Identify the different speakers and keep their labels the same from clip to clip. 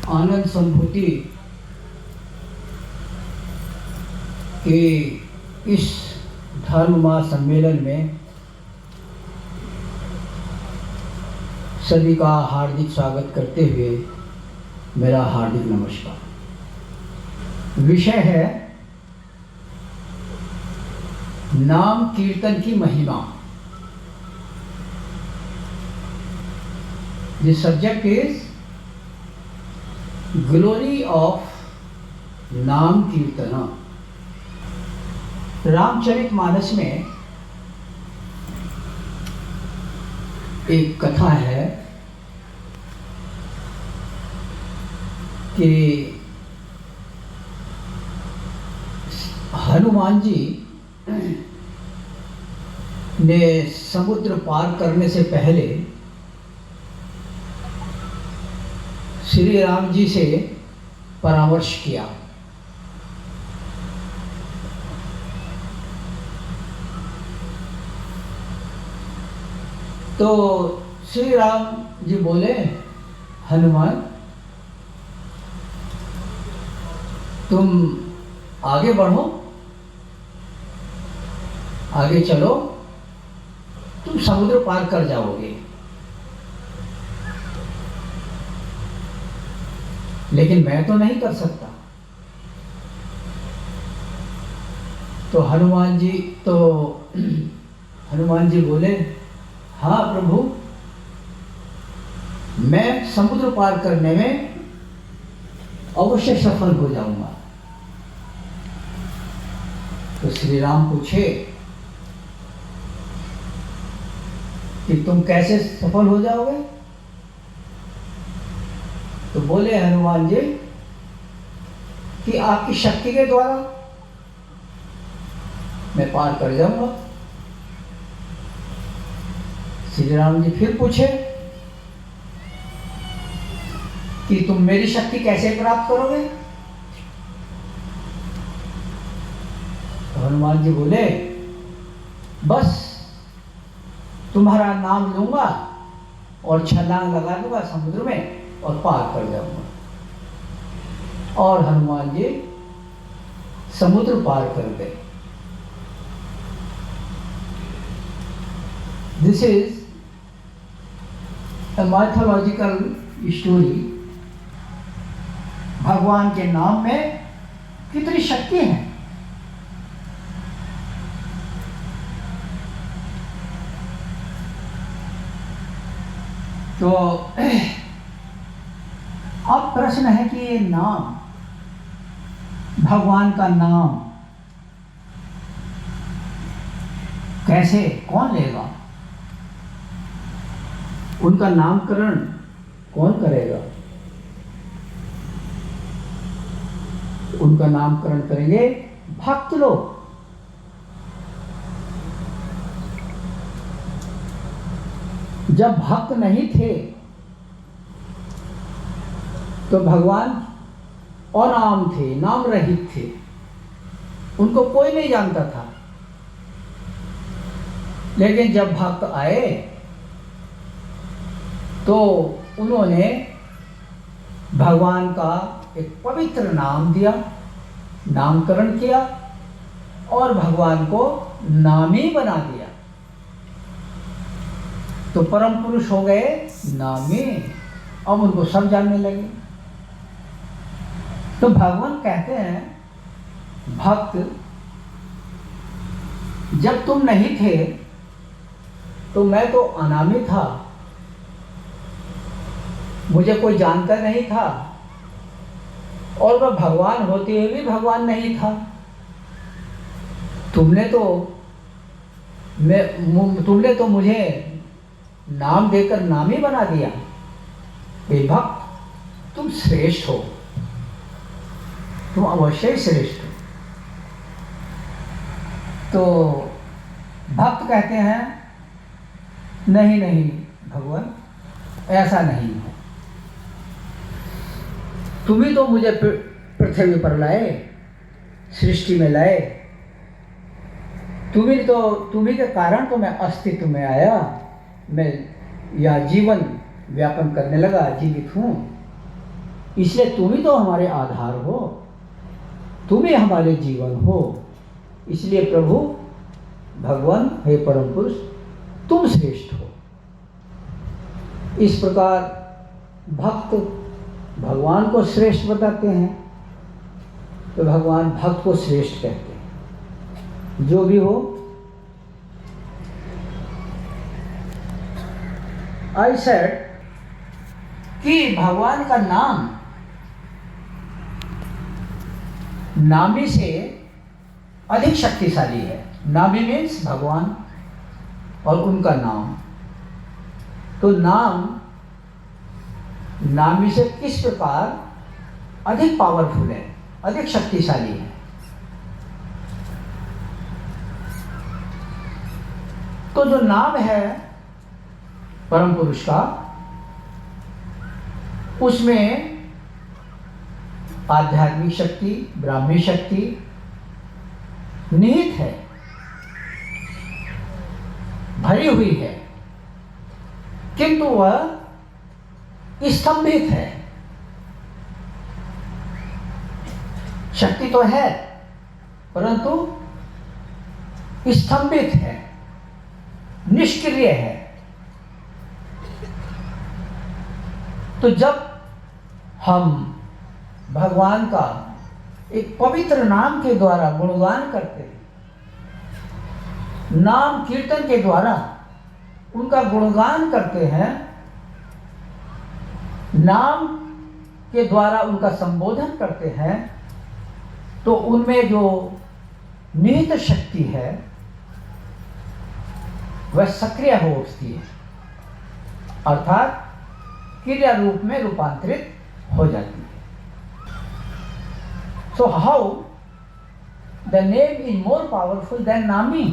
Speaker 1: आनंद संभूति के इस धर्म महासम्मेलन में सभी का हार्दिक स्वागत करते हुए मेरा हार्दिक नमस्कार। विषय है नाम कीर्तन की महिमा। The subject is glory of नाम कीर्तना। रामचरितमानस में एक कथा है कि हनुमान जी ने समुद्र पार करने से पहले श्री राम जी से परामर्श किया। तो श्री राम जी बोले, हनुमान तुम आगे बढ़ो, आगे चलो, तुम समुद्र पार कर जाओगे। लेकिन मैं तो नहीं कर सकता। तो हनुमान जी बोले, हाँ प्रभु, मैं समुद्र पार करने में अवश्य सफल हो जाऊंगा। तो श्री राम पूछे कि तुम कैसे सफल हो जाओगे? तो बोले हनुमान जी कि आपकी शक्ति के द्वारा मैं पार कर जाऊंगा। श्री राम जी फिर पूछे कि तुम मेरी शक्ति कैसे प्राप्त करोगे? तो हनुमान जी बोले, बस तुम्हारा नाम लूंगा और छलांग लगा दूंगा समुद्र में और पार कर जाऊंगा। और हनुमान जी समुद्र पार कर गए। This is a mythological story। भगवान के नाम में कितनी शक्ति है। तो अब प्रश्न है कि ये नाम, भगवान का नाम कैसे, कौन लेगा? उनका नामकरण कौन करेगा? उनका नामकरण करेंगे भक्त लोग। जब भक्त नहीं थे तो भगवान अनाम थे, नाम रहित थे, उनको कोई नहीं जानता था। लेकिन जब भक्त आए तो उन्होंने भगवान का एक पवित्र नाम दिया, नामकरण किया और भगवान को नामी बना दिया। तो परम पुरुष हो गए नामी। अब उनको सब जानने लगे। तो भगवान कहते हैं, भक्त जब तुम नहीं थे तो मैं तो अनामी था, मुझे कोई जानता नहीं था, और वह भगवान होते हुए भी भगवान नहीं था। तुमने तो मुझे नाम देकर नामी बना दिया। हे भक्त, तुम श्रेष्ठ हो, तुम अवश्य ही श्रेष्ठ हो। तो भक्त कहते हैं, नहीं नहीं भगवान, ऐसा नहीं है। तुम ही तो मुझे पृथ्वी पर लाए, सृष्टि में लाए। तुम्ही के कारण तो मैं अस्तित्व में आया, मैं यह जीवन व्यापन करने लगा, जीवित हूँ। इसलिए तुम ही तो हमारे आधार हो, तुम ही हमारे जीवन हो। इसलिए प्रभु भगवान हे परम पुरुष, तुम श्रेष्ठ हो। इस प्रकार भक्त भगवान को श्रेष्ठ बताते हैं, तो भगवान भक्त को श्रेष्ठ कहते हैं। जो भी हो, आई सेड कि भगवान का नाम नामी से अधिक शक्तिशाली है। नामी मीन्स भगवान और उनका नाम। तो नाम नामी से किस प्रकार अधिक पावरफुल है, अधिक शक्तिशाली है। तो जो नाम है परम पुरुष का, उसमें आध्यात्मिक शक्ति, ब्राह्मी शक्ति निहित है, भरी हुई है, किंतु वह स्तंभित है। शक्ति तो है परंतु स्तंभित है, निष्क्रिय है। तो जब हम भगवान का एक पवित्र नाम के द्वारा गुणगान करते हैं, नाम कीर्तन के द्वारा उनका गुणगान करते हैं, नाम के द्वारा उनका संबोधन करते हैं, तो उनमें जो निहित शक्ति है वह सक्रिय हो उठती है, अर्थात क्रिया रूप में रूपांतरित हो जाती है। So how the name is more powerful than Nami,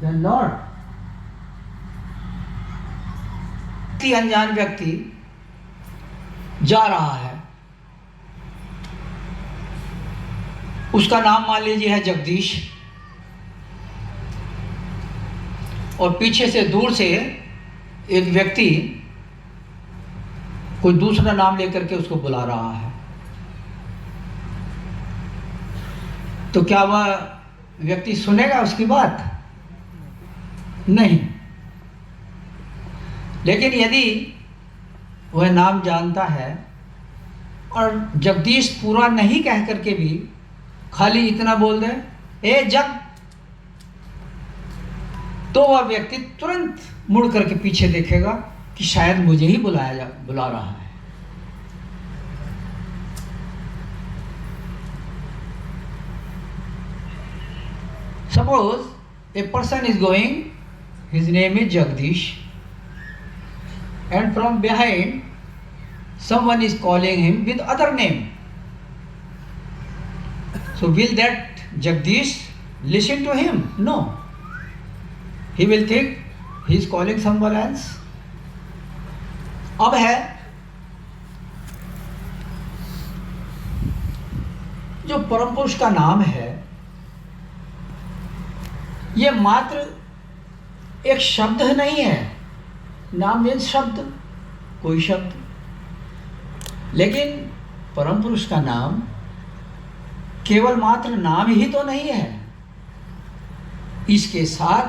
Speaker 1: than Lord? अनजान व्यक्ति जा रहा है, उसका नाम मान लीजिए है जगदीश, और पीछे से दूर से एक व्यक्ति कोई दूसरा नाम लेकर के उसको बुला रहा है, तो क्या वह व्यक्ति सुनेगा उसकी बात? नहीं। लेकिन यदि वह नाम जानता है और जगदीश पूरा नहीं कह करके भी खाली इतना बोल दे, ए जग, तो वह व्यक्ति तुरंत मुड़ करके पीछे देखेगा कि शायद मुझे ही बुला रहा है। Suppose a person is going, his name is Jagdish, and from behind someone is calling him with other name. So will that Jagdish listen to him? No. He will think he is calling someone else. अब है जो परम पुरुष का नाम है, ये मात्र एक शब्द नहीं है। नाम मीन्स शब्द, कोई शब्द, लेकिन परम पुरुष का नाम केवल मात्र नाम ही तो नहीं है, इसके साथ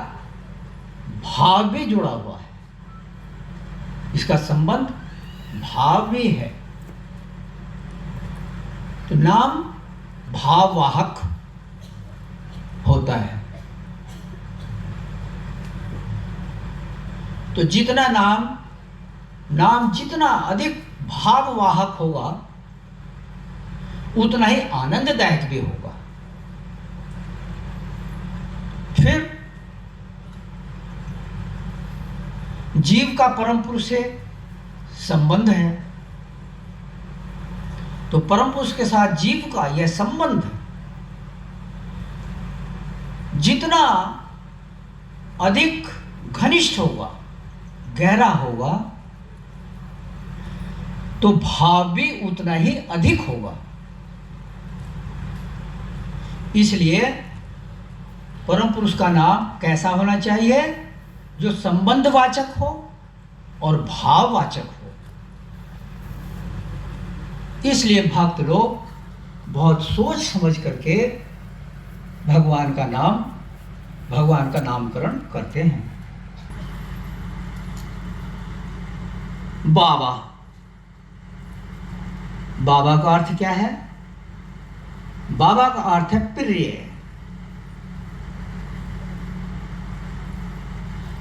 Speaker 1: भाव भी जुड़ा हुआ है, इसका संबंध भाव भी है। तो नाम भाववाहक होता है। तो जितना नाम जितना अधिक भाववाहक होगा उतना ही आनंददायक भी होगा। फिर जीव का परम पुरुष से संबंध है, तो परम पुरुष के साथ जीव का यह संबंध जितना अधिक घनिष्ठ होगा, गहरा होगा, तो भाव भी उतना ही अधिक होगा। इसलिए परम पुरुष का नाम कैसा होना चाहिए? जो संबंधवाचक हो और भाववाचक हो। इसलिए भक्त लोग बहुत सोच समझ करके भगवान का नामकरण करते हैं। बाबा, बाबा का अर्थ क्या है? बाबा का अर्थ है प्रिय।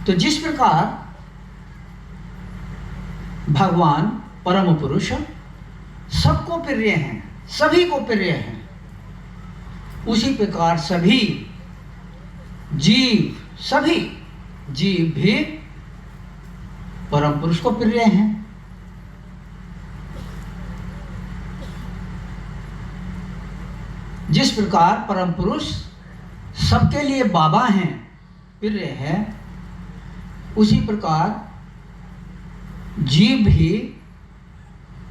Speaker 1: तो जिस प्रकार भगवान परम पुरुष सबको प्रिय हैं, सभी को प्रिय हैं, उसी प्रकार सभी जीव भी परम पुरुष को प्रिय हैं। जिस प्रकार परम पुरुष सबके लिए बाबा हैं, प्रिय हैं, उसी प्रकार जीव भी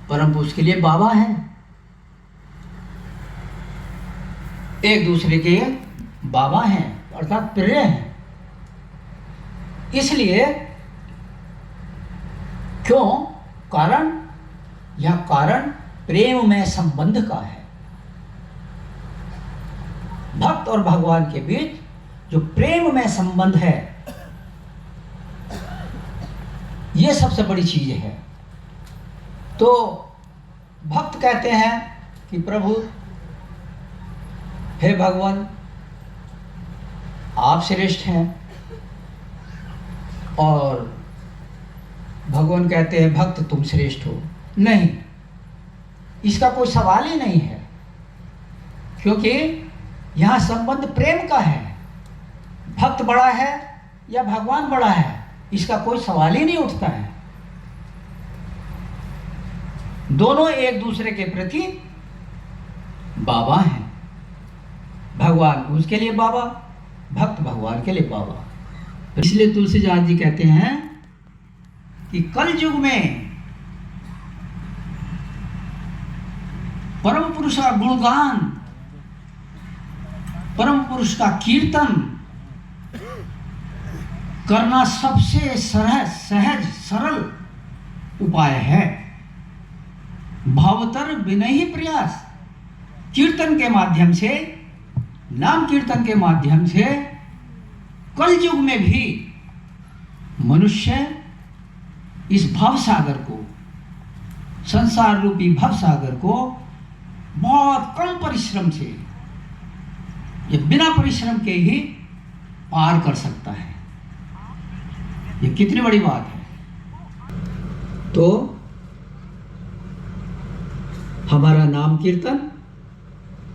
Speaker 1: परम पुरुष के लिए बाबा हैं, एक दूसरे के बाबा हैं, अर्थात प्रिय हैं। इसलिए क्यों? यह कारण प्रेम में संबंध का है। भक्त और भगवान के बीच जो प्रेम में संबंध है, यह सबसे बड़ी चीज है। तो भक्त कहते हैं कि प्रभु, हे भगवान, आप श्रेष्ठ हैं। और भगवान कहते हैं भक्त तुम श्रेष्ठ हो। नहीं, इसका कोई सवाल ही नहीं है, क्योंकि यहां संबंध प्रेम का है। भक्त बड़ा है या भगवान बड़ा है, इसका कोई सवाल ही नहीं उठता है। दोनों एक दूसरे के प्रति बाबा हैं। भगवान उसके लिए बाबा, भक्त भगवान के लिए बाबा। इसलिए तुलसीदास जी कहते हैं कि कल युग में परम पुरुष का गुणगान, परम पुरुष का कीर्तन करना सबसे सहज सरल उपाय है। भावतर विनयी प्रयास, कीर्तन के माध्यम से, नाम कीर्तन के माध्यम से कल युग में भी मनुष्य इस भवसागर को, संसार रूपी भवसागर को बहुत कम परिश्रम से, ये बिना परिश्रम के ही पार कर सकता है। ये कितनी बड़ी बात है। तो हमारा नाम कीर्तन,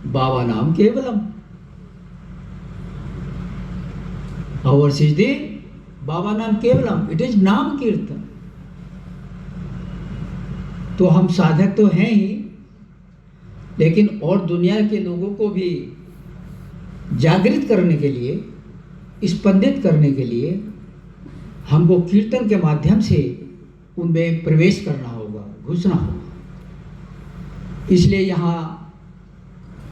Speaker 1: बाबा नाम केवलम, और सिद्धि बाबा नाम केवलम, इट इज नाम कीर्तन। तो हम साधक तो हैं ही, लेकिन और दुनिया के लोगों को भी जागृत करने के लिए, स्पंदित करने के लिए हमको कीर्तन के माध्यम से उनमें प्रवेश करना होगा, घुसना होगा। इसलिए यहाँ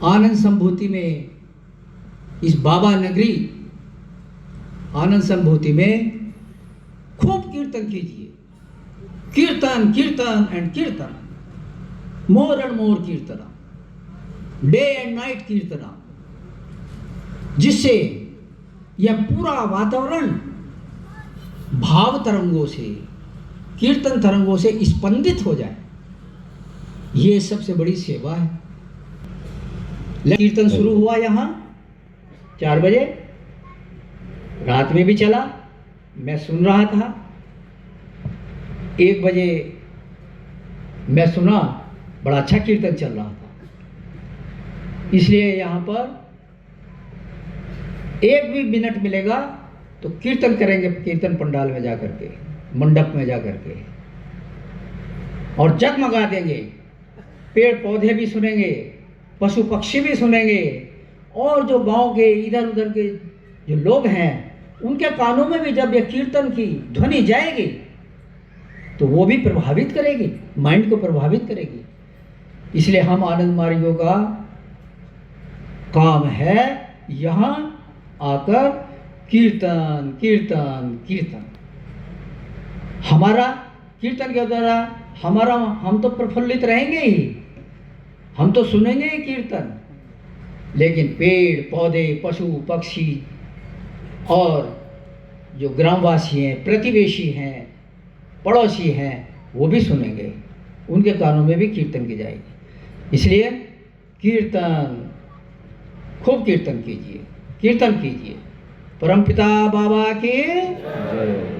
Speaker 1: आनंद संभूति में, इस बाबा नगरी आनंद संभूति में खूब कीर्तन कीजिए। कीर्तन kirtan and kirtan, more and more kirtana, day and night kirtana, जिससे यह पूरा वातावरण भाव तरंगों से, कीर्तन तरंगों से स्पंदित हो जाए। ये सबसे बड़ी सेवा है। कीर्तन शुरू हुआ यहाँ 4 बजे, रात में भी चला, मैं सुन रहा था। 1 बजे मैं सुना, बड़ा अच्छा कीर्तन चल रहा था। इसलिए यहाँ पर 1 भी मिनट मिलेगा तो कीर्तन करेंगे, कीर्तन पंडाल में जाकर के, मंडप में जाकर के, और जगमगा देंगे। पेड़ पौधे भी सुनेंगे, पशु पक्षी भी सुनेंगे, और जो गांव के इधर उधर के जो लोग हैं, उनके कानों में भी जब ये कीर्तन की ध्वनि जाएगी तो वो भी प्रभावित करेगी, माइंड को प्रभावित करेगी। इसलिए हम आनंद मार्गियों का काम है यहाँ आकर कीर्तन कीर्तन कीर्तन। हमारा कीर्तन के द्वारा हम तो प्रफुल्लित रहेंगे ही, हम तो सुनेंगे ही कीर्तन, लेकिन पेड़ पौधे, पशु पक्षी और जो ग्रामवासी हैं, प्रतिवेशी हैं, पड़ोसी हैं, वो भी सुनेंगे, उनके कानों में भी कीर्तन की जाएगी। इसलिए कीर्तन, खूब कीर्तन कीजिए, कीर्तन कीजिए। परमपिता बाबा की जय।